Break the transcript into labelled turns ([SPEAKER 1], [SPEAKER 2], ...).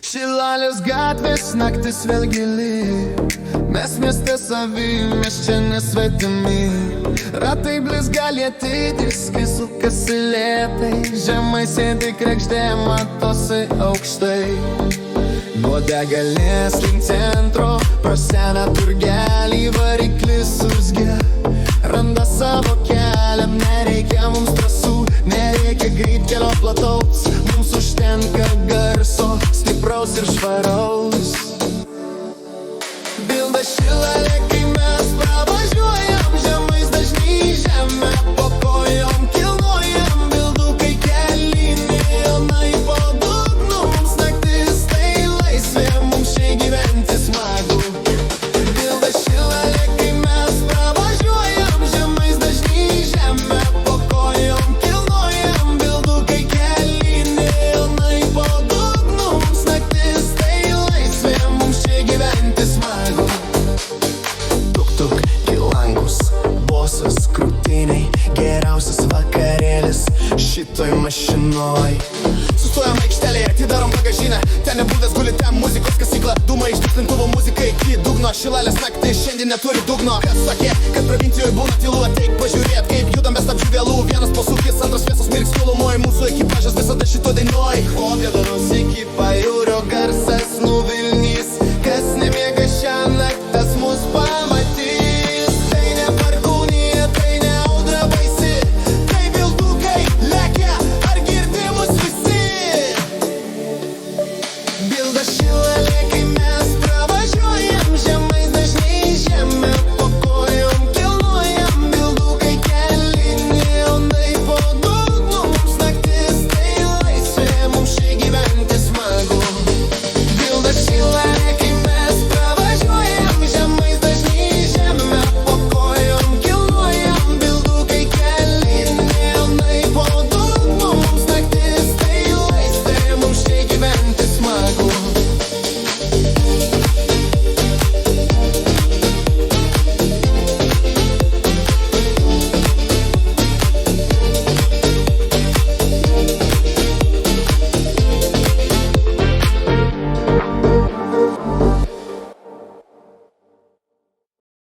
[SPEAKER 1] Šilalės gatvės naktis vėl gili, mes mieste savi, mes čia nesvetimi. Ratai blizga lietydis, kai sukasi lėtai, žemai sėdi kregždė, matosi aukštai. Nuo degalės link centro, pro seną turgelį variklis urzgia, randa savo kelią, nereikia mums trasų, nereikia greitkelio plataus, mums užtenka garso, stipraus ir švaraus. Bilda Šilalė, kai mes pravažiuojam, žemais dažnai žemę po kojom kilnojam, bildukai keli milijonai po dugnu, mums naktis tai laisvė, mums šiai gyventi smagu. Bilda Šilalė, kai mes pravažiuojam, žemais dažnai žemę po kojom kilnojam, bildukai keli milijonai po dugnu, mums naktis tai laisvė, mums šiai gyventi smagu. Tuk-tuk į langus, bosas krūtiniai, geriausias vakarėlis šitoj mašinoj. Sustojam aikštelėje, atidarom bagažinę, ten nebūdas guli, ten muzikos kasykla, dūmai iš tikslintuvo muzikai iki dugno. Šilalės naktis šiandien neturi dugno. Kas sakė, kad provincijoje būna tylu, ateik pažiūrėt, kaip judam be stabdžių vėlų. Vienas posūkis, antras šviesos mirks tolumoj, mūsų ekipažas visada šito dainoj. Kopėdaros iki pajūrio garsas nuvilnys, kas nemiega šiąnakt, tas mus pamatys. Tai ne perkūnija, tai ne audra baisi, tai bildukai lekia, ar girdi mus visi? Bilda Šilalė.